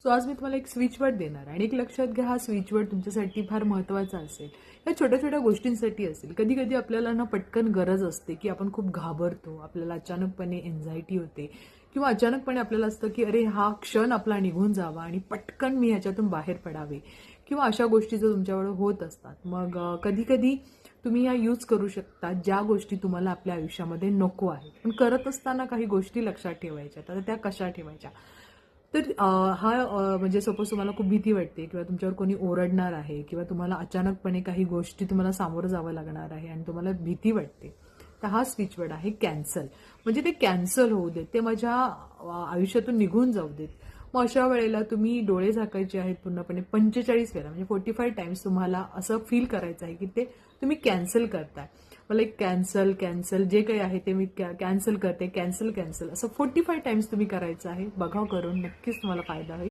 So आज मी तुम्हाला एक स्विच वर्ड देणार आहे आणि एक लक्षात घ्या, हा स्विच वर्ड तुमच्यासाठी फार महत्त्वाचा असेल. या छोट्या छोट्या गोष्टींसाठी असेल. कधी कधी आपल्याला ना पटकन गरज असते की आपण खूप घाबरतो, आपल्याला अचानकपणे एन्झायटी होते किंवा अचानकपणे आपल्याला असतं की अरे हा क्षण आपला निघून जावा आणि पटकन मी ह्याच्यातून बाहेर पडावे किंवा अशा गोष्टी जर तुमच्याकडे होत असतात, मग कधी कधी तुम्ही या यूज करू शकता ज्या गोष्टी तुम्हाला आपल्या आयुष्यामध्ये नको आहेत. पण करत असताना काही गोष्टी लक्षात ठेवायच्या. तर त्या कशा ठेवायच्या? तर म्हणजे सपोज तुम्हाला खूप भीती वाटते किंवा तुमच्यावर कोणी ओरडणार आहे किंवा तुम्हाला अचानकपणे काही गोष्टी तुम्हाला सामोरं जावं लागणार आहे आणि तुम्हाला भीती वाटते, तर हा स्विच वर्ड आहे कॅन्सल. म्हणजे ते कॅन्सल होऊ देत, ते माझ्या आयुष्यातून निघून जाऊ देत. मग अशा वेळेला तुम्ही डोळे झाकायचे आहेत पूर्णपणे 45 वेळा, म्हणजे 45 टाइम्स तुम्हाला असं फील करायचं आहे की ते तुम्ही कॅन्सल करताय. मला एक कॅन्सल कॅन्सल जे काही आहे ते मी कॅन्सल करते, कॅन्सल कॅन्सल असं 45 टाइम्स तुम्ही करायचं आहे. बघा करून, नक्कीच तुम्हाला फायदा होईल.